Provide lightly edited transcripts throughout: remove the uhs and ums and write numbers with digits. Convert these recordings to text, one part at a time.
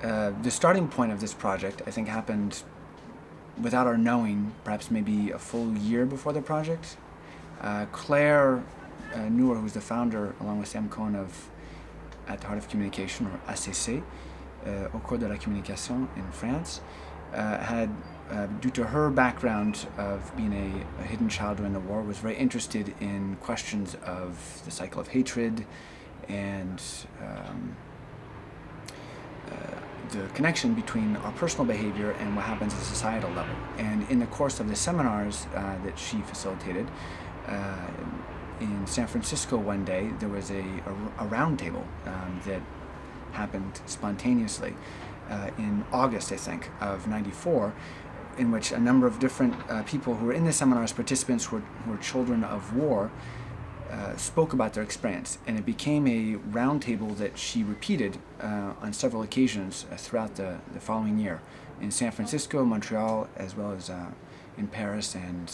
the starting point of this project, I think, happened without our knowing, perhaps maybe a full year before the project. Claire Nuer, who's the founder, along with Sam Cohen, of At the Heart of Communication, or ACC, Au Cours de la Communication in France, had, due to her background of being a hidden child during the war, was very interested in questions of the cycle of hatred and the connection between our personal behavior and what happens at a societal level. And in the course of the seminars that she facilitated, in San Francisco one day, there was a round table that happened spontaneously in August, I think, of '94, in which a number of different people who were in the seminars, participants who were children of war, spoke about their experience. And it became a round table that she repeated on several occasions throughout the following year, in San Francisco, Montreal, as well as in Paris and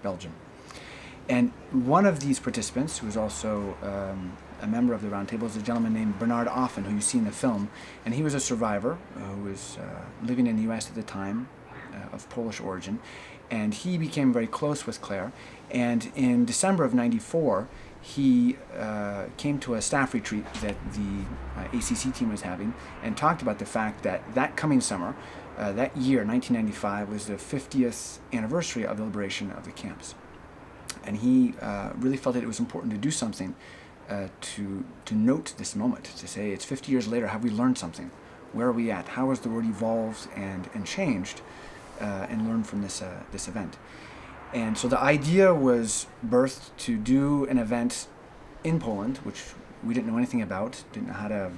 Belgium. And one of these participants, who was also a member of the round table, is a gentleman named Bernard Offen, who you see in the film. And he was a survivor who was living in the U.S. at the time, of Polish origin. And he became very close with Claire. And in December of '94, he came to a staff retreat that the ACC team was having, and talked about the fact that that coming summer, that year, 1995, was the 50th anniversary of the liberation of the camps. And he really felt that it was important to do something to note this moment, to say, it's 50 years later, have we learned something? Where are we at? How has the word evolved and changed, and learned from this event? And so the idea was birthed to do an event in Poland, which we didn't know anything about, didn't know how to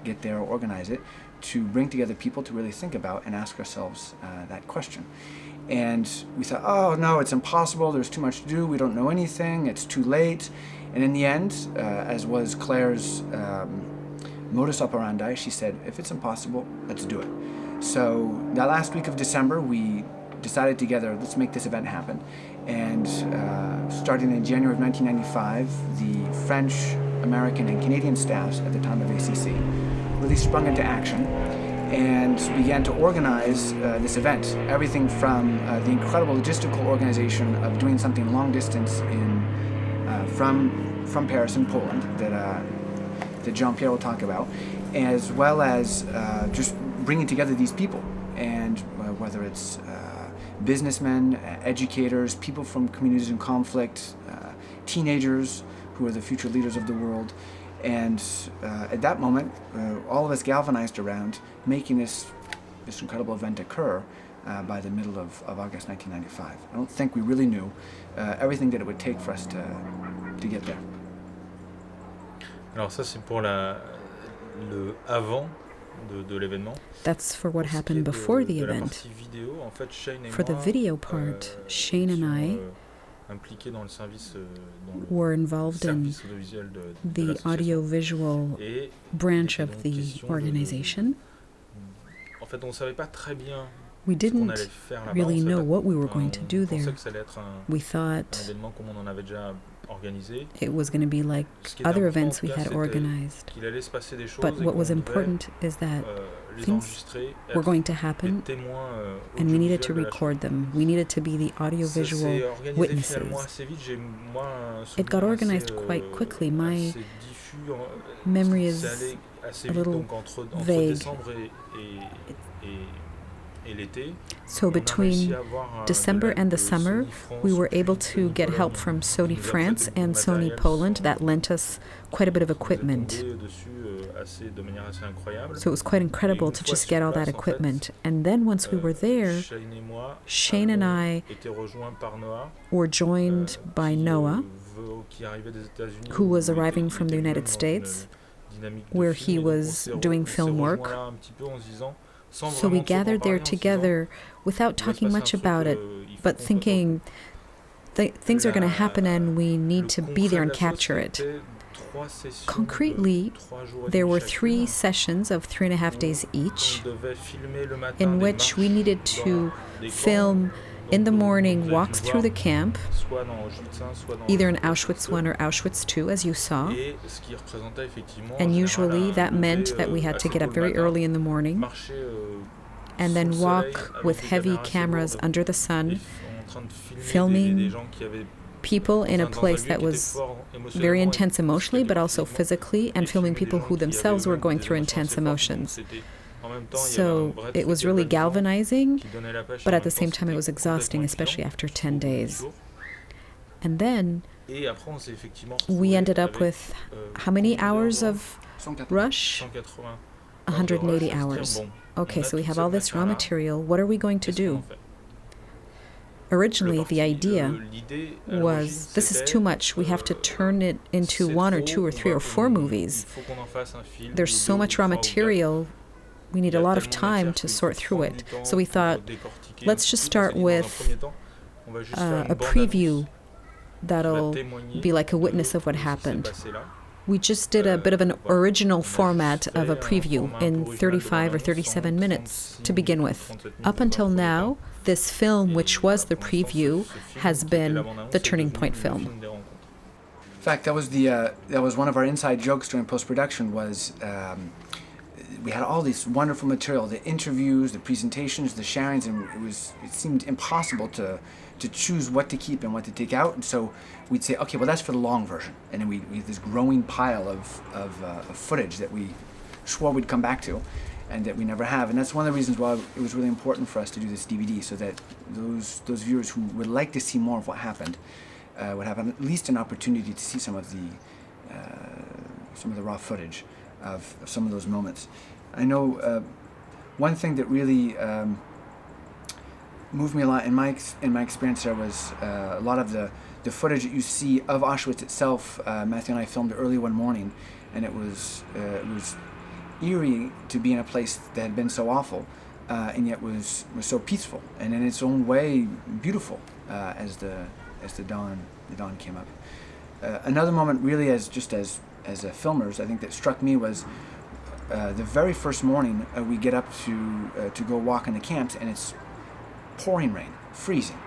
get there or organize it, to bring together people to really think about and ask ourselves that question. And we thought, oh no, it's impossible, there's too much to do, we don't know anything, it's too late. And in the end, as was Claire's modus operandi, she said, if it's impossible, let's do it. So that last week of December, we decided together, let's make this event happen. And starting in January of 1995, the French, American, and Canadian staffs at the time of ACC really sprung into action and began to organize this event. Everything from the incredible logistical organization of doing something long distance from Paris in Poland that Jean-Pierre will talk about, as well as just bringing together these people, and whether it's businessmen, educators, people from communities in conflict, teenagers who are the future leaders of the world. And at that moment, all of us galvanized around making this incredible event occur by the middle of August 1995. I don't think we really knew everything that it would take for us to get there. Alors ça c'est pour le avant de l'événement. That's for what happened before the event. For the video part, Shane and I were involved in the audiovisual branch of the organization. We didn't really know what we were going to do there. We thought it was going to be like other events we had organized. But what was important is that things were going to happen, and we needed to record them. We needed to be the audiovisual witnesses. It got organized quite quickly. My memory is a little vague. So between December and the summer, we were able to get help from Sony France and Sony Poland that lent us quite a bit of equipment. So it was quite incredible to just get all that equipment. And then once we were there, Shane and I were joined by Noah, who was arriving from the United States, where he was doing film work. So we gathered there together without talking much about it, but thinking things are going to happen and we need to be there and capture it. Concretely, there were 3 sessions of 3.5 days each, in which we needed to film in the morning walks through the camp, either in Auschwitz I or Auschwitz II, as you saw. And usually that meant that we had to get up very early in the morning and then walk with heavy cameras under the sun, filming people in a place that was very intense emotionally, but also physically, and filming people who themselves were going through intense emotions. So it was really galvanizing, but at the same time it was exhausting, especially after 10 days. And then we ended up with how many hours of rush? 180 hours. Okay, so we have all this raw material. What are we going to do? Originally, the idea was, this is too much. We have to turn it into 1 or 2 or 3 or 4 movies. There's so much raw material. We need a lot of time to sort through it. So we thought, let's just start with a preview that'll be like a witness of what happened. We just did a bit of an original format of a preview in 35 or 37 minutes to begin with. Up until now, this film, which was the preview, has been the turning point film. In fact, that was one of our inside jokes during post-production was we had all this wonderful material, the interviews, the presentations, the sharings, and it seemed impossible to choose what to keep and what to take out. And so we'd say, okay, well, that's for the long version. And then we had this growing pile of footage that we swore we'd come back to and that we never have. And that's one of the reasons why it was really important for us to do this DVD, so that those viewers who would like to see more of what happened would have at least an opportunity to see some of the raw footage of some of those moments. I know one thing that really moved me a lot in my experience there was a lot of the footage that you see of Auschwitz itself. Matthew and I filmed early one morning, and it was eerie to be in a place that had been so awful, and yet was so peaceful and in its own way beautiful as the dawn came up. Another moment, really, as filmers, I think that struck me was the very first morning we get up to go walk in the camps, and it's pouring rain, freezing.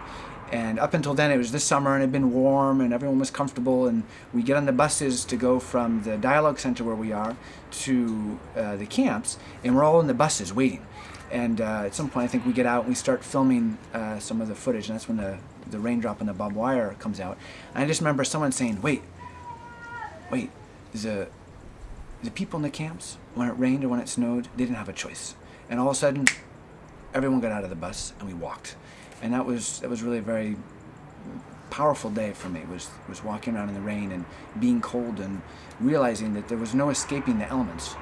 And up until then, it was this summer, and it had been warm, and everyone was comfortable. And we get on the buses to go from the dialogue center where we are to the camps, and we're all in the buses waiting. And at some point, I think we get out and we start filming some of the footage, and that's when the raindrop and the barbed wire comes out. And I just remember someone saying, wait, the people in the camps, when it rained or when it snowed, they didn't have a choice. And all of a sudden, everyone got out of the bus and we walked. And that was really a very powerful day for me, was walking around in the rain and being cold and realizing that there was no escaping the elements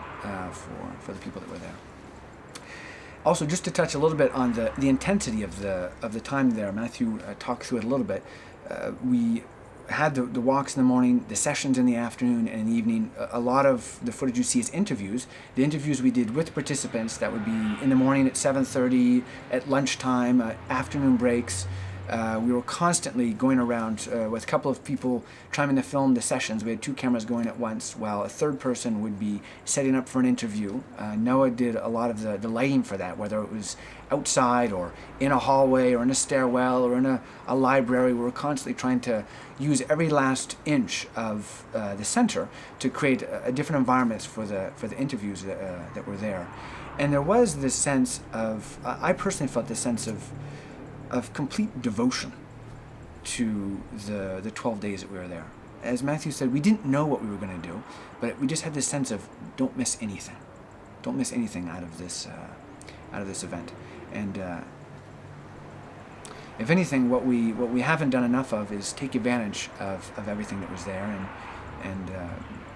for the people that were there. Also, just to touch a little bit on the intensity of the time there, Matthew talked through it a little bit. We had the walks in the morning, the sessions in the afternoon and in the evening. A lot of the footage you see is interviews. The interviews we did with participants, that would be in the morning at 7:30, at lunchtime, afternoon breaks. We were constantly going around with a couple of people trying to film the sessions. We had 2 cameras going at once, while a third person would be setting up for an interview. Noah did a lot of the lighting for that, whether it was outside or in a hallway or in a stairwell or in a library. We were constantly trying to use every last inch of the center to create a different environments for the interviews that were there. And there was this sense of, I personally felt this sense of complete devotion to the 12 days that we were there. As Matthew said, we didn't know what we were going to do, but we just had this sense of don't miss anything. Don't miss anything out of this event. And if anything, what we haven't done enough of is take advantage of everything that was there and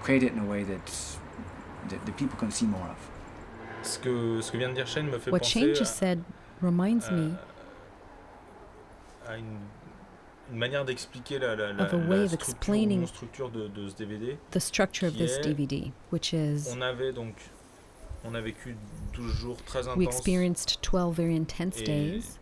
create it in a way that the people can see more of. What Shane just said reminds me of a way of explaining the structure of this DVD, which is we experienced 12 very intense days,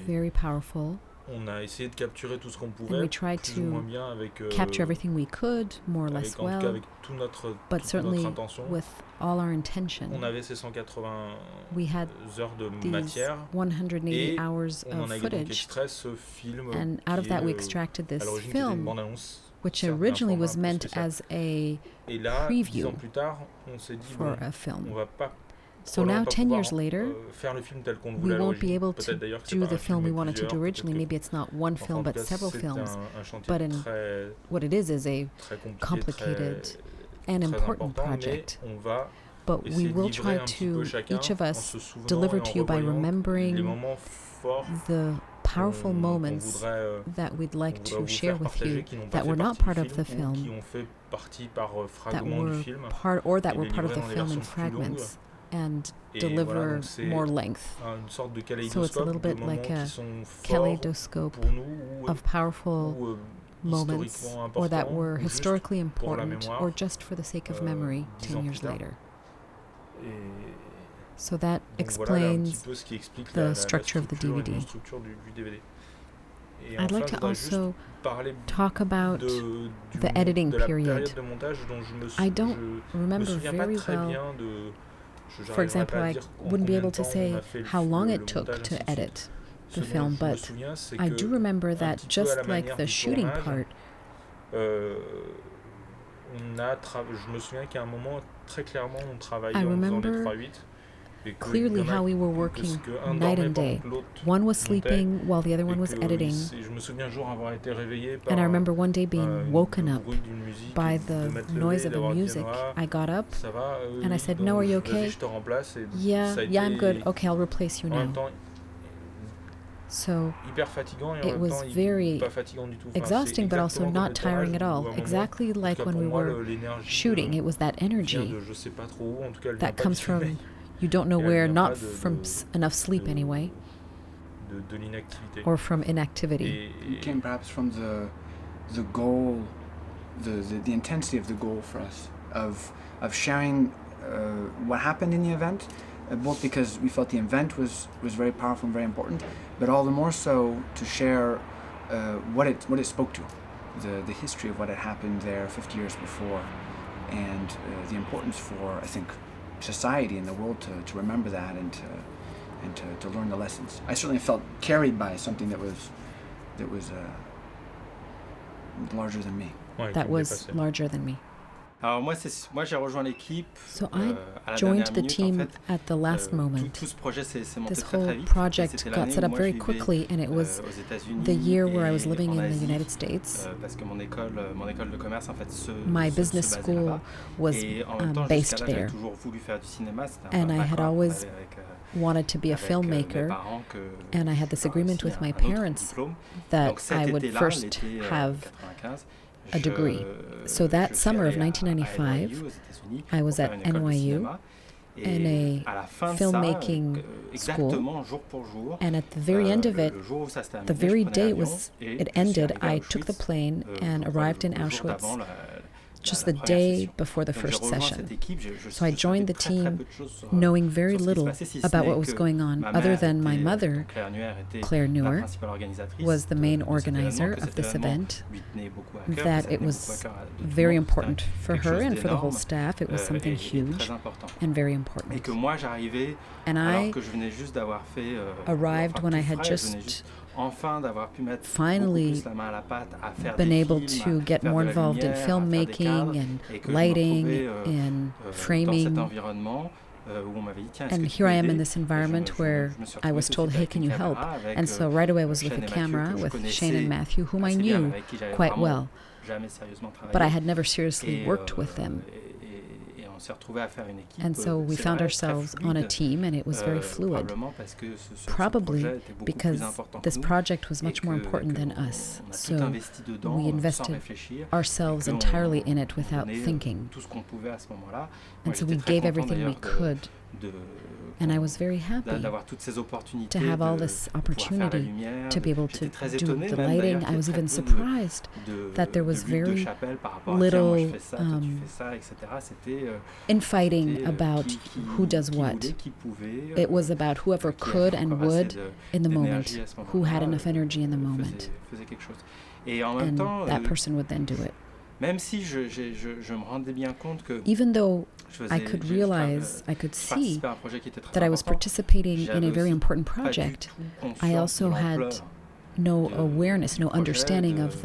very powerful, on a essayé de capturer tout ce qu'on And pouvait, we tried plus ou moins to bien avec, capture everything we could, more or less avec en tout cas well, avec tout notre, but toute certainly notre intention. with all our On intention. avait ces 180 We had heures de these matière 180 et hours on en of a donc footage, extrait ce film and out of qui that we est extracted à this l'origine qui était une film, bande-annonce, which certes, d'un originally format was un peu meant spécial. as a Et là, 10 preview ans plus tard, on s'est dit for bon, a on film. va pas So now, 10 years later, faire le film tel qu'on le we voulait à won't be l'origine. able to Peut-être d'ailleurs que c'est do pas the un film film we mais wanted to plusieurs, do originally. peut-être Maybe it's not one enfin, en film, tout but cas, several c'est films. un chantier But in très, what it is a très compliqué, complicated très, and très important important, project. mais on va But we essayer de will livrer try un petit peu to, chacun each of en us, se souvenant deliver et en to you by revoyant les remembering moments forts the powerful qu'on moments voudrait, that we'd like qu'on to voudrait vous share faire with partager, you qui n'ont pas that fait were not partie part du of the film ou qui film, ont fait partie par that fragments du were film part or that et were les part of livrer the dans des film in versions plus longues. fragments and Et deliver voilà, donc c'est more length. une sorte de So it's a kaléidoscope little de bit moments like qui a sont forts kaleidoscope pour nous of powerful ou moments historiquement or that importants were ou juste historically pour la important mémoire or just for the sake of memory 10 10 ans plus years tard. later. Et So that donc voilà un petit explains peu ce qui explique the la structure of the structure et DVD. la structure du DVD. Et I'd enfin, like je to voudrais juste also parler talk about the editing de la period. période de montage dont je me I don't je me remember souviens pas very très well. bien de For example, I wouldn't be able to say how long it took montage, to ainsi de edit suite. the Ce dont film, je me but souviens, c'est I que do remember un that petit peu à just la like manière the du shooting tournage, part, je me souviens qu'à un moment, très clairement, on travaillait I en faisant les remember 3-8. Et que clearly il y en a how we were que working qu'un night dormait and pendant day. que l'autre One was montait. sleeping while the other one Et was que editing. je me souviens un jour avoir été réveillé par And I remember one day being woken le up bruit d'une musique, by de the m'être noise levé, of the d'avoir dit à music. Noah, I got up ça va, and I said, "No, are you okay?" vas-y, je te remplace. Et Yeah, ça a yeah, I'm été good. Okay, I'll replace you en même now. temps So hyper fatigant et en it même was temps very pas fatigant du tout. Enfin, exhausting, but also exactement comme not le tiring at tournage où, à all. un moment, Exactly en tout like cas when pour we moi, were l'énergie shooting. It was that vient energy de je sais pas trop où, en tout cas elle vient that pas comes du from sommeil, you don't know et elle where, vient not pas from enough sleep anyway, de l'inactivité. or from inactivity. It came perhaps from the goal, the intensity of the goal for us of sharing what happened in the event, both because we felt the event was very powerful and very important, but all the more so to share what it spoke to, the history of what had happened there 50 years before, and the importance for, I think, society and the world to remember that and to learn the lessons. I certainly felt carried by something that was larger than me. Ouais, That qui me was dépassait. larger than me. Alors moi j'ai rejoint l'équipe So à I la joined dernière the minute, team en fait. at the last moment. Tout ce projet s'est monté This très whole très vite. project C'était got l'année set où up moi, very je vivais, quickly, and it was aux États-Unis the year where I et was living en in the Asie, United States. parce que mon école de commerce en fait My se business basait school là-bas. was Et en même temps, based jusqu'à là, j'avais there. toujours voulu faire du cinéma. C'était And I un had accord qu'on always avait avec, wanted to be a avec mes filmmaker, parents que and I had je this fasse agreement aussi with my un autre parents diplôme. that Donc cet I would été-là, first l'été, have 95, a degree. So that je suis summer of allé à 1995, NYU aux États-Unis I was pour faire at une école de NYU cinéma. in Et a à la fin de filmmaking ça, exactement jour pour jour, and at the very end of it, le jour où ça se terminait, the very je prenais day l'avion it et je suis ended, arrivé à I took the Auschwitz, plane and arrived in le jour Auschwitz d'avant just la the première day session. before the Donc j'ai first rejoint session. cette équipe, So I joined the très, très team peu de choses sur, knowing very sur ce qui se little passait, si ce about n'est what was que going on, ma other mère than my était, mother, donc Claire Nuer était Claire la Nuer, principale organisatrice was the main de cet organizer événement, que of cet this événement event, lui tenait beaucoup à cœur, que that ça it tenait was beaucoup à cœur de tout le very monde, c'était important for quelque her chose and for the whole d'énorme, staff. It was something et huge très important. and very Et important. que moi j'arrivais And alors I que je venais juste d'avoir fait arrived enfin, when I tout had frais, je venais just juste enfin d'avoir pu mettre finally beaucoup plus la main à la pâte à faire been des able films, to get à faire more de la involved in lumière, à faire des filmmaking cadres, and et que je me lighting retrouvais, and dans cet framing. environnement où on m'avait dit tiens, est-ce And que tu here peux I am in aider? this environment where je me suis I retrouvé was tout de told, suite hey, avec can une you help? caméra, avec, And so right away I was with Shane a et Mathieu, camera que je with connaissais Shane and Matthew, whom I assez bien, knew avec qui j'avais quite vraiment well, jamais sérieusement travaillé. but I had never seriously Et, worked with them. et on s'est retrouvé à faire une équipe. And so we c'est found vrai, très ourselves on a fluide, team, and it was very fluid, probablement parce que ce probably projet était beaucoup because plus important que this nous, project was et much more que- important que than on- us. on a tout So investi dedans, we sans invested réfléchir, ourselves et qu'on- entirely in it on without donnait, thinking. tout ce qu'on pouvait à ce moment-là. And Moi, so j'étais we très gave content everything we d'ailleurs could. de And I was very happy d'avoir toutes ces opportunités to have all de this pouvoir faire la opportunity lumière. to be able J'étais to très do étonné the même d'ailleurs lighting. qu'il y I ait was très even peu surprised that there was de lutte de very chapelle par rapport à tiens, little moi je fais ça, toi tu fais ça, etc. C'était infighting about who does qui what. voulait, qui pouvait, It was about whoever qui avait could and encore assez would in the moment, d'énergie à ce who had moment-là, enough energy in the moment, faisait quelque chose. Et en même and temps, that person would then do it. même si je me rendais bien compte que Even though je I could realize, I could see participais à un projet qui était très that I was important, participating in j'avais a very aussi important pas du project, tout I conscience also de had l'ampleur no de- awareness, du no projet, understanding de- of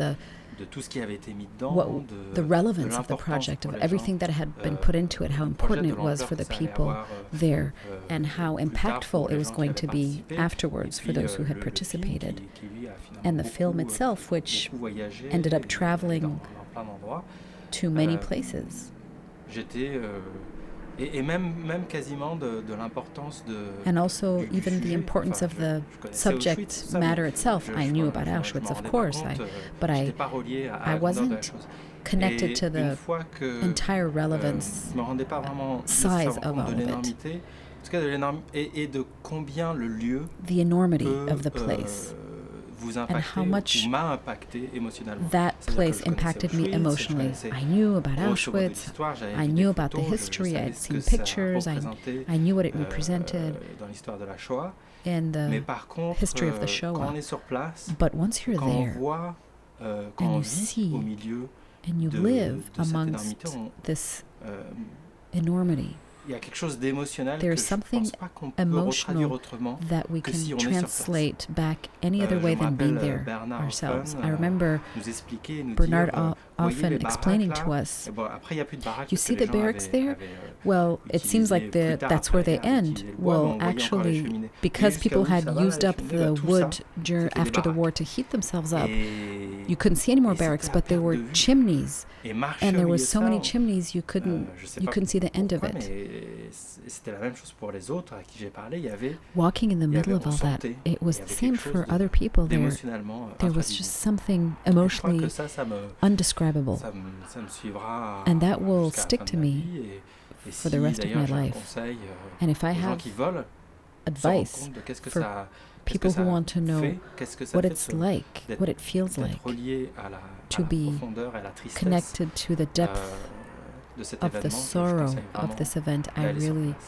de tout ce qui avait été mis dedans, what de the relevance of the l'importance project, pour of les everything gens, that had been put into it, how du projet, important de it was l'ampleur for que the ça allait people avoir, there, and plus how tard pour impactful les it was gens qui going avaient to be participé. afterwards Et for puis, those who le had film participated. qui, lui, a finalement And the film beaucoup, itself, which beaucoup voyagé ended up et traveling dans plein d'endroits. to many Euh, places. J'étais et même quasiment de l'importance de And also du even the sujet. importance Enfin, of the je connaissais subject Auschwitz, tout ça, matter mais itself. I knew about je Auschwitz, m'en of rendais pas course, compte, but j'étais I pas relié à I la grandeur de la wasn't chose. connected Et to une the fois que entire relevance je me rendais pas vraiment size nécessairement of compte all de of it. l'énormité, en tout cas de et de combien le lieu the enormity peut of the place. vous how impacter much ou m'a impacté émotionnellement. That C'est-à-dire que place je connaissais impacted me Auschwitz, je emotionally. connaissais I knew about grosso modo Auschwitz. l'histoire, j'avais I vu knew des about the photos, je history. I savais had ce seen que ça pictures. représentait I knew what it represented dans l'histoire de la Shoah. in Mais the par contre, history of the quand Shoah. on est sur place, But once you're quand on there voit, quand and on you vit see au milieu and you de live cette amongst énormité, this euh, enormity, il y a quelque chose d'émotionnel que there's je ne something pense pas qu'on peut emotional retraduire autrement that we que can si on est sur place. translate back any other Je way me than being rappelle there Bernard ourselves. Hoffman, I remember nous expliquer, nous Bernard dire, voyez often les baraques explaining là. to us, Et bon, après il n'y a plus de baraques you parce see que les the gens barracks there? avaient, Well, it seems like utilisé plus tard that's après where they la guerre, end. utilisé le bois, mais Well, on voyait encore les actually, cheminées. because Jusqu'à people où ça had va, used la up cheminée, the tout wood ça, c'était des after the baraques. war to heat themselves up, Et, you couldn't see any more et barracks, c'était à but there perte were de vue. chimneys, Et marcher and au there milieu was de so ça, many chimneys you je sais you pas couldn't see the end of pourquoi, it. mais c'était la même chose pour les autres à qui j'ai parlé. Il y avait Walking in the middle of all that, ressentait, it was il y the avait same quelque chose for other people there. d'émotionnellement There was intraduisible. just something Et je crois emotionally que ça me undescribable. ça me suivra And that will jusqu'à la stick fin to de ma me vie. Et for si the rest of d'ailleurs my j'ai un life. conseil And if I aux gens have qui veulent se rendre advice compte de qu'est-ce que for ça people who want to know qu'est-ce que ça what fait it's de like, d'être- what it feels like, d'être relié à la to be profondeur et à la tristesse connected to the depth de cet of the événement, que je sorrow conseille vraiment of this event, I d'aller sur really place.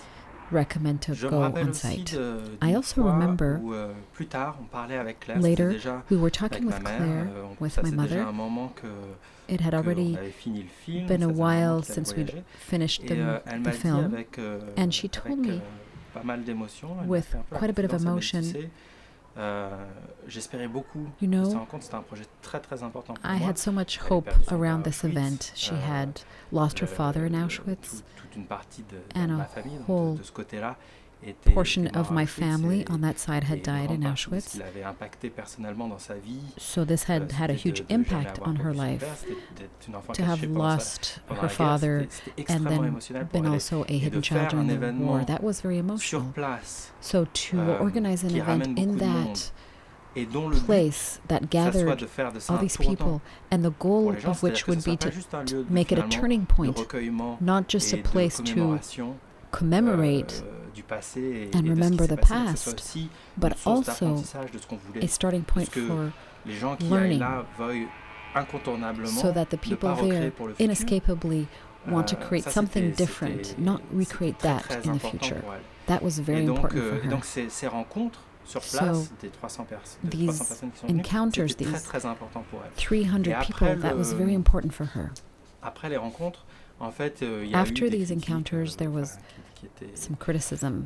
recommend to Je me go rappelle on aussi site. d'une I also fois remember où plus tard on parlait avec Claire, later c'était déjà we were avec talking ma with mère, Claire, with ça my c'est déjà mother. un moment It had qu'on already avait fini le film, been ça a faisait un moment while qu'il avait since we'd voyagé. finished Et elle the m'a dit film, avec, and she told me pas mal d'émotions, elle m'a with fait un peu la quite a bit of confidence, elle m'a dit, emotion, tu sais, j'espérais beaucoup you que know, se rendre compte, c'était un projet très très important pour I moi. had so much Elle avait hope perdu son around père à this Auschwitz, event. She had lost her father in Auschwitz. toute une partie de and ma a famille, donc whole de ce côté-là, était portion mort of à my Auschwitz family et- on that side had et une died grande in partie de ce Auschwitz. qui l'avait impacté personnellement dans sa vie, So this had a c'était huge de jamais impact avoir on her perdu son life. père, c'était d'être une enfant To cachée have pendant lost pendant her la guerre, father c'était and extrêmement then émotionnel pour been elle. also a Et de hidden child faire un during the war, événement that was very sur emotional. place So to organize an qui event ramène in beaucoup de monde that et dont le but, place that ça soit gathered de faire de ça all un these tournant people, and the pour goal les gens, of which c'est-à-dire que would ce be soit pas to juste un lieu make it a finalement turning de point, recueillement not just a et de place to commémoration commemorate du passé and et de ce qui remember s'est the passé, mais que ce soit past, aussi but une source also d'apprentissage de ce qu'on voulait, a starting point que for les gens qui learning, aillent là veuillent incontournablement so that the ne people pas recréer there pour le futur. inescapably want to create Ça, something c'était- different, c'était- not c'était recreate très, that très in the important future. pour elle. That was very Et donc, important for et her. donc ces rencontres sur So, place, des 300 these 300 personnes qui sont venues, encounters, c'était très these très important pour elle. 300 Et après people, that was very important for her. Après les rencontres, en fait, il y a After eu des these critiques, encounters, there was qui étaient some criticism,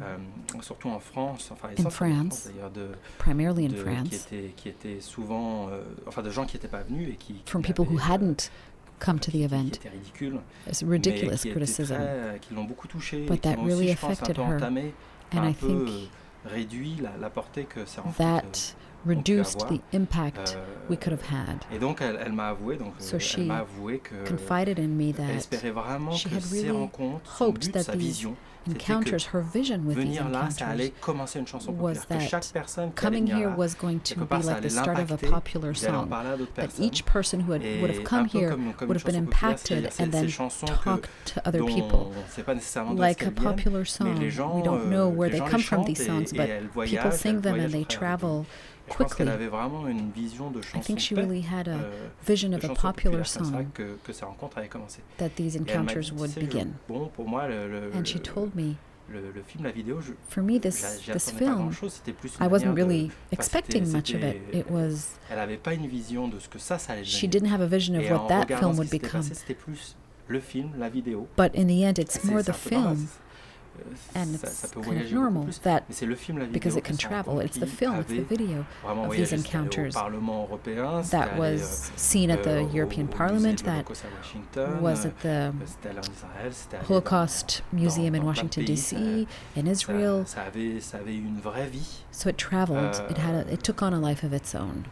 surtout en France, enfin in essentiellement en France, France d'ailleurs, primarily in qui France, étaient souvent, enfin de gens qui n'étaient pas venus et qui from people who avaient, hadn't come to the qui event. étaient ridicules, It's mais ridiculous qui étaient criticism. qui l'ont beaucoup touché But et qui that l'ont really aussi, je pense, un affected peu her. entamé, And un I peu think réduit la portée que ces rencontres that reduced avoir. the impact we could have had. Et donc elle m'a avoué, So elle she m'a avoué que confided in me elle that espérait vraiment she que had ces really rencontres, son hoped but, that sa these vision, c'était que encounters, her vision with these venir là, ça allait encounters, commencer une chanson was populaire. Que chaque that personne qui allait coming venir here là, was going to quelque be part, ça like the allait start of a l'impacter, popular il allait en song. parler à d'autres That personnes. each person who would have Et come un peu here comme would have been une chanson populaire, impacted c'est-à-dire and ces then chansons talk to other dont people. on ne sait pas nécessairement d'où Like elles a viennent, popular mais song, les gens, we don't know where les they gens come les from, chantent these songs, et but elles people voyagent, sing them and elles they voyagent au travers du travel monde. Je pense qu'elle quickly. avait vraiment une vision de I chanson think she paix, really had a vision de of a chanson popular populaire, comme ça song que ces rencontres avaient commencé. that these Et elle m'a encounters dit, would tu sais, begin. bon, pour moi, And she told me, le film, la vidéo, for me, j'y this attendais pas film, grand-chose, c'était plus une I wasn't manière really enfin, expecting much of it. It was, elle n'avait pas une vision de ce que ça allait she devenir. didn't have a vision of Et what en that regardant film ce would qui s'était become. passé, c'était plus le film, la vidéo. But in the end, it's more the un peu normal, film, and ça it's peut kind voyager of beaucoup normal plus. that Mais c'est le film, la vidéo, because it que can ça travel, rencontre it's the qui film, it's the avait video vraiment of voyagé. these C'était allé au encounters Parlement européen, that was seen at the European Parliament, that Holocaust à Washington, was at the c'était allé en Israël, c'était allé Holocaust Museum in dans plein de Washington, pays, D.C., in Israel. ça avait une vraie vie So it traveled, it took on a life of its own.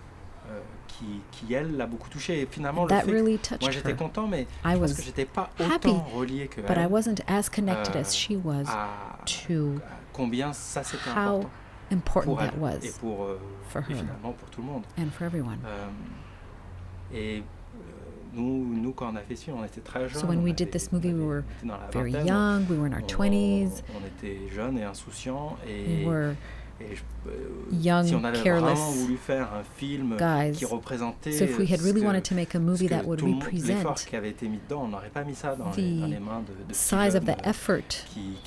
qui elle, l'a beaucoup touché. Et finalement, That le fait really que touched moi, j'étais her. content, mais I je pense was que j'étais pas happy, autant relié que But I elle wasn't as connected as she was à to combien ça c'était how important important pour that elle was et for et her finalement pour tout le monde. and for everyone. Et nous, quand on a fait ce film, on était très jeunes. So when we did this movie, we were very young, we were in our 20s, On était jeunes et insouciants. we were si young, on avait vraiment careless voulu faire un film guys. qui représentait So if we had really wanted to make a movie that would l'effort represent qui avait été mis dedans, on n'aurait pas mis ça dans the les mains de size of jeunes, the effort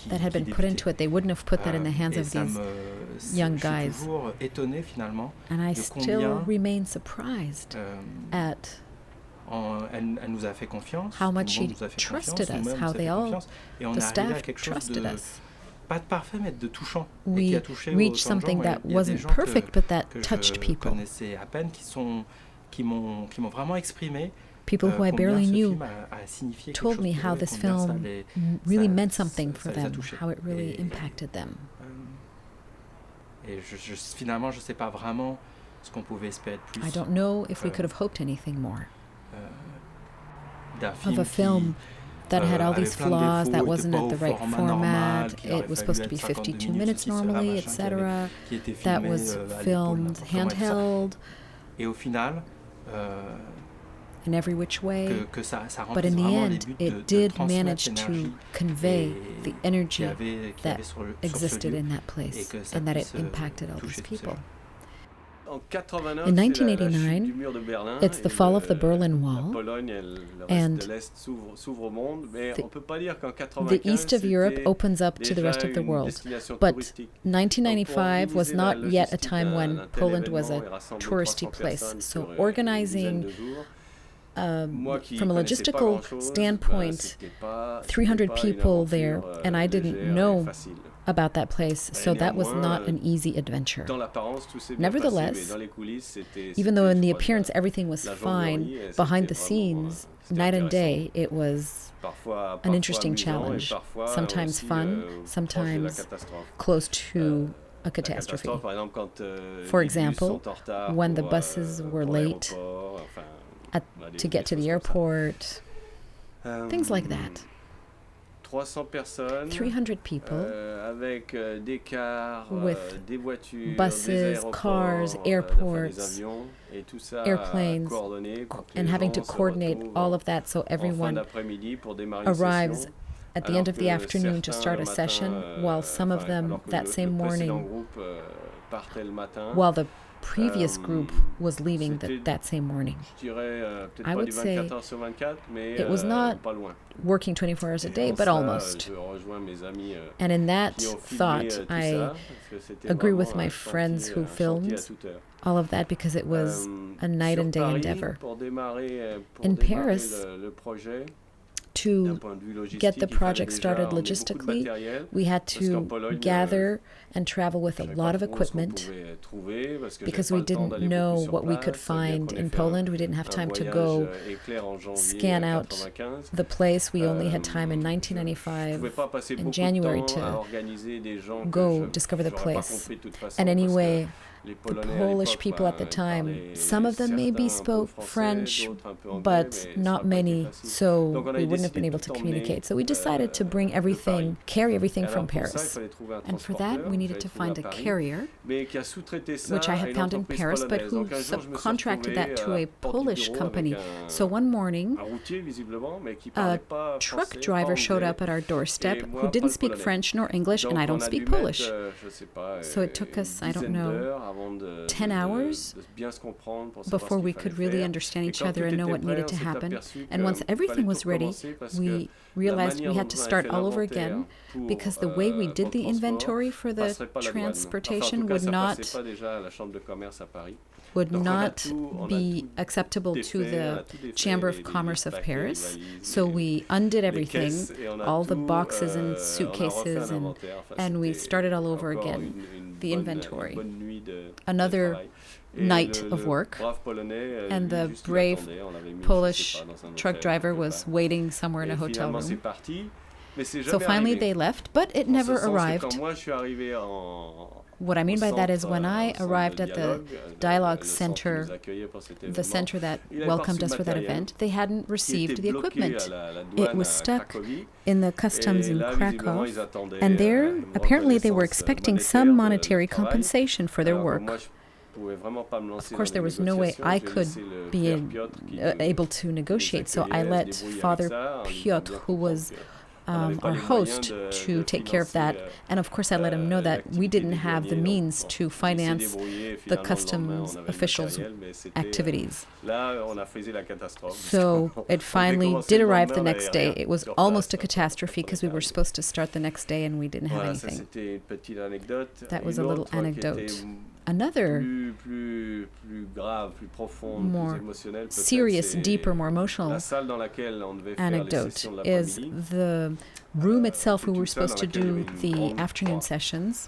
that had been put into it, they wouldn't have put that in the hands et of ça these me- young je suis guys. toujours étonné finalement And I de still combien remain surprised at elle nous a fait confiance, how tout le much monde she nous a fait trusted confiance, us, nous-mêmes how nous a they fait all, confiance, et on the est arrivé à staff quelque chose trusted de us. pas de parfait mais de touchant et We qui a touché reached autant de gens. something Moi, that il y a des wasn't gens perfect, but that que touched je people. connaissais à peine qui m'ont vraiment exprimé People who I combien barely ce knew film a signifié quelque told chose me pour how eux, this combien ça film les- really ça- meant something ça for les a them, touchés. how it really Et- impacted them. Et finalement, je sais pas vraiment ce qu'on pouvait espérer de plus I don't know if we could have hoped anything more d'un of a film that had all avait these plein de flaws, défauts, that était wasn't pas at au the right format format, normal, qu'il aurait it was fallu supposed to be être 52 52 minutes, minutes ceci, cela, normally, machin, etc. qui était That filmé, was à l'épaule, filmed n'importe comment, et tout ça. handheld Et au final, in every which way, que ça but remplisse in the vraiment les end, buts it de did transmettre manage l'énergie to convey et- the energy qu'il y avait that sur ce existed lieu, in that et place que ça and that it puisse, impacted all toucher these tous ces people. gens. En 89, In c'est la chute 1989, du mur de Berlin it's the et fall of the Berlin Wall, La Pologne et le and reste de l'Est s'ouvre au monde, mais the- on peut pas dire qu'en the 95, east of Europe c'était opens up to the déjà rest of the une world. destination But touristique. 1995 was Donc, pour not organiser yet a la time logistique when d'un tel Poland was événement a et rassembler touristy 300 place. personnes So sur une organizing dizaine de jours, from moi qui a connaissais pas logistical grand-chose, standpoint, c'était pas 300 une people there, aventure, and I didn't légère et know facile. about that place, so that was not an easy adventure. Dans l'apparence, tout s'est bien Nevertheless, passé, mais dans les coulisses, c'était Even though in the je crois, appearance everything was la fine, jonglerie, et behind the c'était vraiment, scenes, c'était night and intéressant. day, it was Parfois an interesting amusant et challenge. parfois Sometimes aussi, fun, proche de la sometimes catastrophe. close to a La catastrophe. catastrophe, par exemple, quand For les bus example, sont en retard when the pour, buses were pour late l'aéroport, enfin, at- on a des to get to choses the comme ça. airport, things like that. 300 personnes 300 people, avec des cars, with des voitures, buses, des aéroports, cars, enfin, des airports, avions, et tout ça airplanes, coordonné pour que and les having gens to se coordinate retrouvent all of that so en fin everyone d'après-midi pour démarrer une arrives session. at the end of the Alors que afternoon to certains, start le a session, matin, while some of enfin, them alors que that le same précédent morning, groupe partait le matin. while the previous group was leaving c'était- that same morning. Je dirais peut-être I pas would du say 24 heures sur 24, mais it was not pas loin. Working 24 hours a Et day, en but ça, almost. Je rejoins mes amis And in that qui ont filmé thought, tout I ça, parce que c'était agree with vraiment my un friends chantier- who un chantier filmed à toute heure. all of that because it was a night Sur and day Paris, endeavor. Pour démarrer, In Paris, le projet, d'un To point de vue logistique, get the il fallait project déjà started emmener beaucoup de logistically, matériel, we had parce qu'en to Pologne, gather and travel with a je savais lot pas of trop ce qu'on equipment pouvait trouver, parce que because j'avais we pas le temps didn't d'aller know beaucoup sur what we could place, bien find qu'on ait in fait Poland. We didn't have un time to voyage, go éclair en janvier scan out 95. the place. We only had time in Je 1995 pouvais pas passer in beaucoup January de temps to à organiser des gens que go je discover the j'aurais pas place. compris de toute façon, And parce que anyway, the Polish people at the time, some of them maybe spoke French, but not many, so we wouldn't have been able to communicate. So we decided to bring everything, carry everything from Paris. And for that, we needed to find a carrier, which I had found in Paris, but who subcontracted that to a Polish company. So one morning, a truck driver showed up at our doorstep who didn't speak French nor English, and I don't speak Polish. So it took us, I don't know, 10 hours before we could really understand each other and know what needed to happen. And once everything was ready, we realized we had to start all over again because the way we did the inventory for the transportation would not be acceptable to the Chamber of Commerce of Paris. So we undid everything, all the boxes and suitcases, and we started all over again, the inventory. Another night of work, and the brave Polish truck driver was waiting somewhere in a hotel room. So finally they left, but it never arrived. What I mean by that is when I arrived at the Dialogue Center, the center that welcomed us for that event, they hadn't received the equipment. It was stuck in the customs in Krakow, and there, apparently they were expecting some monetary compensation for their work. Of course, there was no way I could be able to negotiate, so I let Father Piotr, who was our host, to take care of that. And of course I let him know that we didn't have the means to finance the customs officials' activities. So it finally did arrive the next day. It was almost a catastrophe because we were supposed to start the next day and we didn't have anything. That was a little anecdote. Another more serious, deeper, more emotional anecdote is the room itself where we were supposed to do the afternoon sessions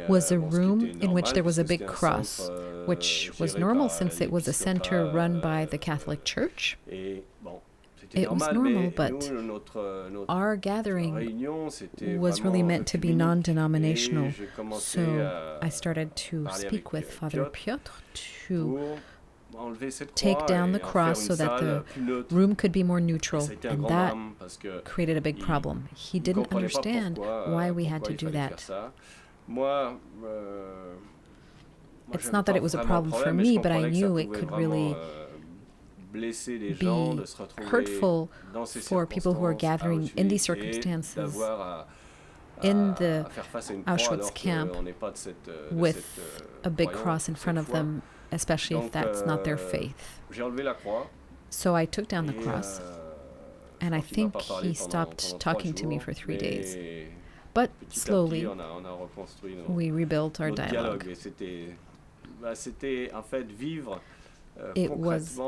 was a room in which there was a big cross, which was normal since it was a center run by the Catholic Church. It was normal, but our gathering was really meant to be non-denominational. So I started to speak with Father Piotr to take down the cross so that the room could be more neutral, and that created a big problem. He didn't understand why we had to do that. It's not that it was a problem for me, but I knew it could really be hurtful for people who are gathering in these circumstances in the Auschwitz camp with a big cross in front of them, especially if that's not their faith. So I took down the cross, and I think he stopped talking to me for 3 days. But slowly, we rebuilt our dialogue. It was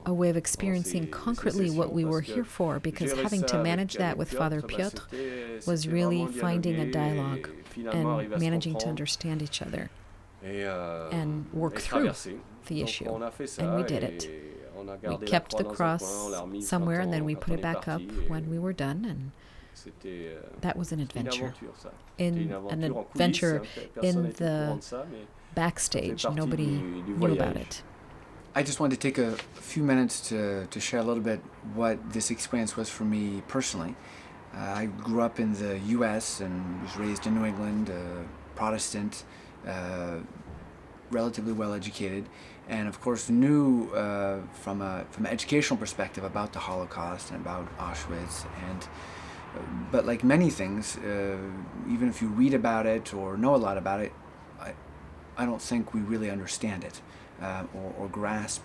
a way of experiencing concretely what we were here for, because having to manage that with Father Piotr was really finding a dialogue and managing to understand each other and work through the issue. And we did it. We kept the cross somewhere, and then we put it back up when we were done, and that was an adventure. In the backstage. Nobody knew about it. I just wanted to take a few minutes to share a little bit what this experience was for me personally. I grew up in the U.S. and was raised in New England, Protestant, relatively well educated, and of course knew from an educational perspective about the Holocaust and about Auschwitz. But like many things, even if you read about it or know a lot about it, I don't think we really understand it or grasp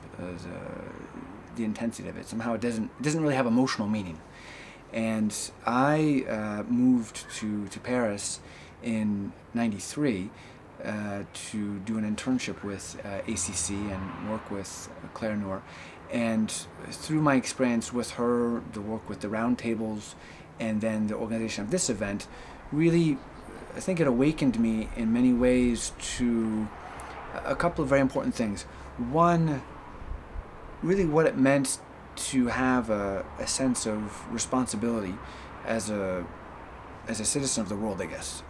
the intensity of it. Somehow it doesn't really have emotional meaning. And I moved to Paris in '93 to do an internship with ACC and work with Claire Nuer. And through my experience with her, the work with the roundtables, and then the organization of this event, really, I think it awakened me in many ways to a couple of very important things. One, really what it meant to have a sense of responsibility as a citizen of the world, I guess.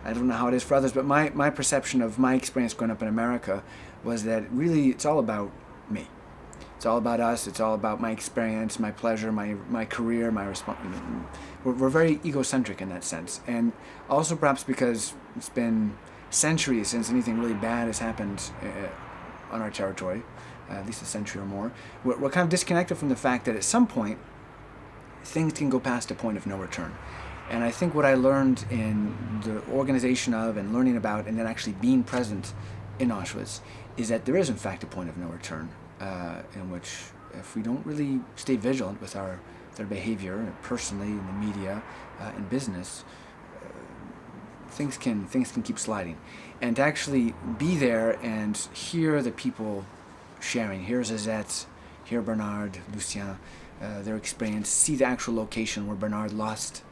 I don't know how it is for others, but my perception of my experience growing up in America was that really it's all about me. It's all about us. It's all about my experience, my pleasure, my career, my response. We're very egocentric in that sense, and also perhaps because it's been centuries since anything really bad has happened on our territory, at least a century or more. We're kind of disconnected from the fact that at some point things can go past a point of no return. And I think what I learned in the organization of and learning about and then actually being present in Auschwitz is that there is in fact a point of no return, in which if we don't really stay vigilant with their behavior personally in the media, in business, things can keep sliding. And to actually be there and hear the people sharing, hear Zazette, hear Bernard, Lucien, their experience, see the actual location where Bernard last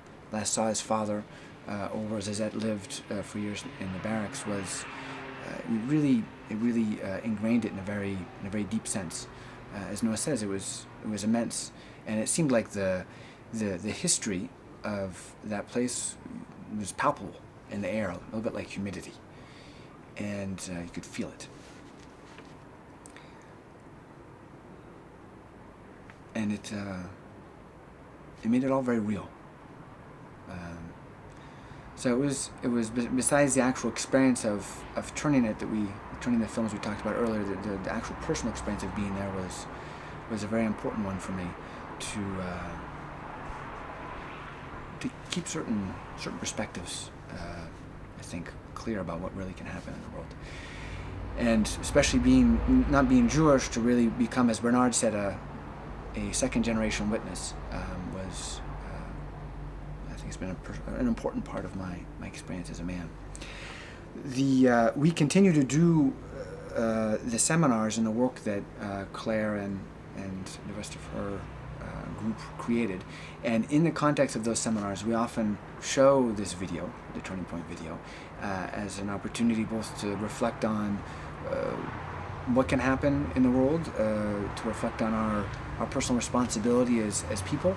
saw his father, or where Zazette lived for years in the barracks, was it really ingrained it in a very deep sense. As Noah says, it was immense, and it seemed like the history of that place was palpable in the air, a little bit like humidity, and you could feel it. And it made it all very real. So it was besides the actual experience of turning the films we talked about earlier, the actual personal experience of being there was a very important one for me to keep certain perspectives, I think, clear about what really can happen in the world. And especially not being Jewish, to really become, as Bernard said, a second-generation witness was, I think, it's been an important part of my experience as a man. We continue to do the seminars and the work that Claire and the rest of her group created. And in the context of those seminars, we often show this video, the Turning Point video, as an opportunity both to reflect on what can happen in the world, to reflect on our personal responsibility as people,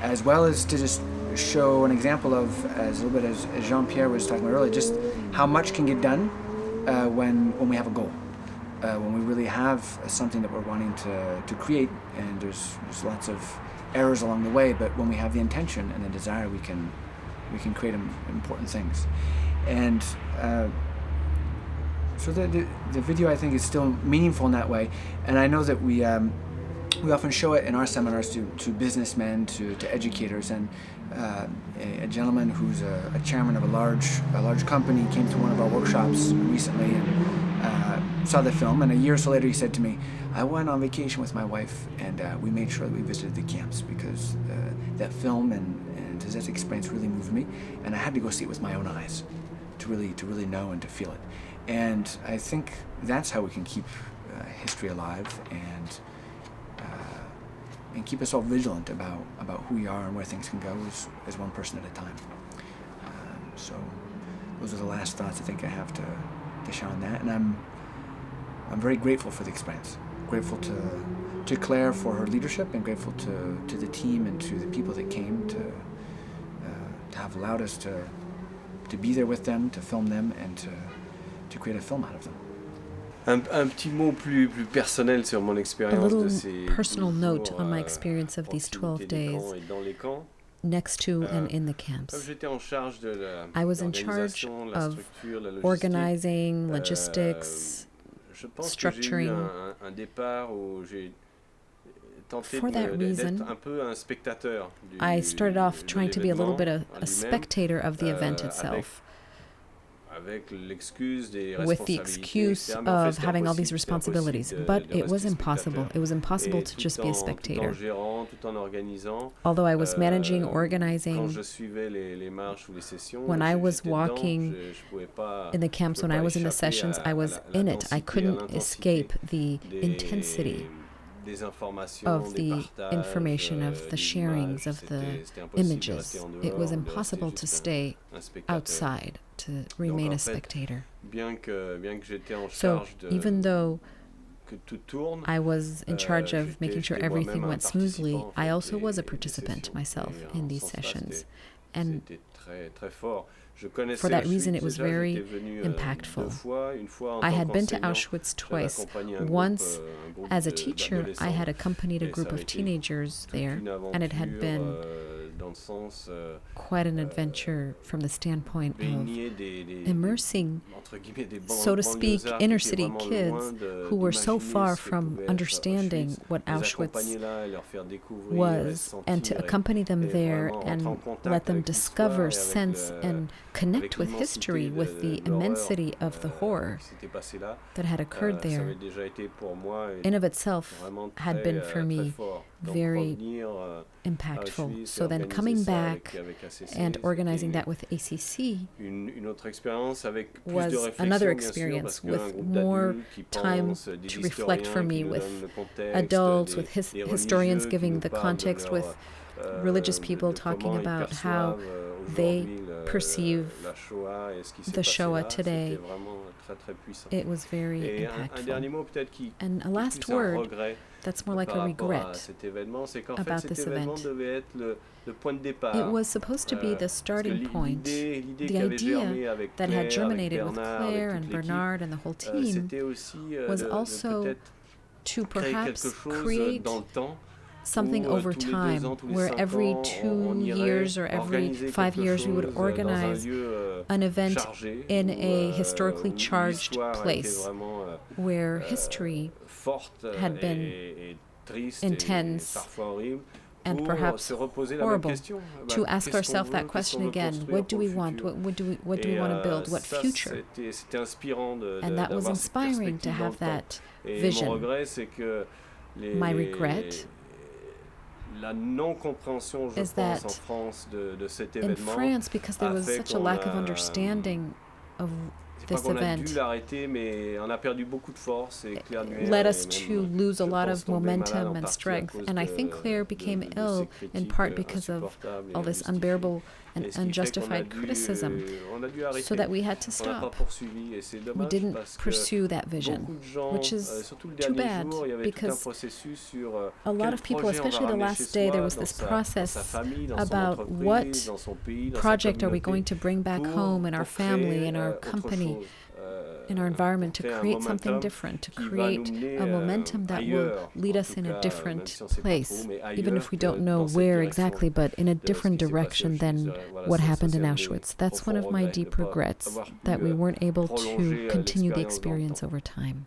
as well as to just show an example of, as a little bit as Jean-Pierre was talking about earlier, just how much can get done when we have a goal, when we really have something that we're wanting to create, and there's lots of errors along the way, but when we have the intention and the desire, we can create important things. And so the video, I think, is still meaningful in that way, and I know that we often show it in our seminars to businessmen, to educators, and a gentleman who's a chairman of a large company came to one of our workshops recently and saw the film, and a year or so later he said to me, "I went on vacation with my wife and we made sure that we visited the camps because that film and that experience really moved me, and I had to go see it with my own eyes to really know and to feel it." And I think that's how we can keep history alive and keep us all vigilant about who we are and where things can go as one person at a time. So those are the last thoughts I think I have to share on that. And I'm very grateful for the experience. Grateful to Claire for her leadership, and grateful to the team and to the people that came to have allowed us to be there with them, to film them, and to create a film out of them. Un petit mot plus personnel sur mon expérience de ces 12 jours, personal note on my experience of these 12 days next to and in the camps. I was in charge of organizing, logistics, structuring. For that reason, I started off trying to be a little bit a spectator of the event itself, with the excuse of having all these responsibilities. But it was impossible. It was impossible to just be a spectator. Although I was managing, organizing, when I was walking in the camps, when I was in the sessions, I was in it. I couldn't escape the intensity of the information, of the sharings, of the images. It was impossible to stay outside, to remain a spectator. So even though I was in charge of making sure everything went smoothly, I also was a participant myself in these sessions. And c'était très, très fort. Je connaissais for that reason, it Auschwitz was déjà, very j'étais venu impactful. 2 fois, une fois en I tant had been to qu'enseignant, Auschwitz j'avais twice. accompagné un Once, groupe as a teacher, I had d'adolescents, accompanied a et group ça of avait été teenagers toute there, une and it had aventure been dans le sens quite an adventure from the standpoint of baigner des immersing, entre guillemets des so to speak, banlieusards inner qui étaient city vraiment loin kids de- who were so d'imaginer far ce que from pouvait être understanding Auschwitz. what Les Auschwitz accompagner là et leur faire découvrir et was, and to sentir accompany them et there vraiment rentrer en and contact let them avec discover, l'histoire et avec sense, and connect avec with l'immensité history, de with the l'horreur, immensity of the horror qui s'était passé là. that had occurred Ça there, avait déjà été pour moi in of itself, vraiment had been for très me fort. Donc very revenir impactful. Auschwitz et So then organiser coming ça back avec ACC, and organizing c'était that with ACC une autre expérience avec plus de was réflexion, another bien sûr, experience parce qu'un with groupe more d'adultes qui time pensent, des to reflect for historiens me qui nous with donnent le contexte, adults, des- with des historians religieux qui giving nous the parlent de context, leur, with religious de people comment talking ils about how perçoivent, they aujourd'hui perceive la Shoah et ce qui s'est the passé Shoah là. today. C'était vraiment très très puissant. It was very Et un dernier impactful. mot peut-être qui And a qui est last plus un word regret that's more like par a rapport à regret. cet événement, c'est qu'en about fait this cet événement event. devait être le point de départ. It was supposed to be the Parce que starting point, l'idée the qui avait idea germé avec that Claire, had germinated avec with Bernard, Claire avec and toute l'équipe, Bernard and the whole team c'était aussi was de also peut-être to créer quelque perhaps chose create dans le temps something où, over tous les 2 time, ans, tous les where 5 every ans, 2 on irait years or every organiser 5 quelque years we would chose dans un organize lieu an event chargé, in où, a historically où charged l'histoire était place vraiment where history forte had been et triste intense et parfois horrible. and Pour perhaps se reposer la même horrible, question. to ask Qu'est-ce qu'on ourselves veut, that qu'est-ce question qu'on veut again. construire What do pour we le want? futur? What do we want to build? What Ça, future? c'était inspirant And that was d'avoir cette inspiring to perspective dans le have temps. that Et vision. mon regret, c'est que My regret la non-compréhension, je is pense, that en France de cet in événement France, because there a was fait such a qu'on lack of a- understanding of c'est pas this qu'on a dû event, l'arrêter, mais on a perdu beaucoup de force et Claire Nuer led est us to même, lose a je lot pense, of tombée malade momentum en and partie à strength. cause And I de- think Claire became de ill ces in critiques part because of insupportables et all this injustifiées. unbearable and Et ce qui fait qu'on a unjustified dû- criticism, on a dû arrêter. so that we had to On n'a pas stop. poursuivi et c'est We dommage didn't parce que pursue that vision, beaucoup de gens, which is surtout le too dernier bad, jour, il y avait tout un because processus sur a lot quel of people, projet on va especially the ramener last chez day, soi, there was dans this sa process famille, dans son about entreprise, what dans son pays, dans sa project are we communauté, going to bring back pour- home in our pour family, créer, in our autre company, chose, in our environment, to pour créer un create something momentum different, to qui va create nous mener, a momentum that will ailleurs, lead en us tout in cas, a même different si on sait pas place, trop, mais even ailleurs if we que don't know dans cette where direction exactly, but in a de ce different qui s'est passé à direction Auschwitz. than Voilà, what ça, happened c'est in un des Auschwitz. That's profonds one of my regrets de deep pas regrets, avoir pu, that we weren't able prolonger, to continue the l'expérience dans le experience temps. over time.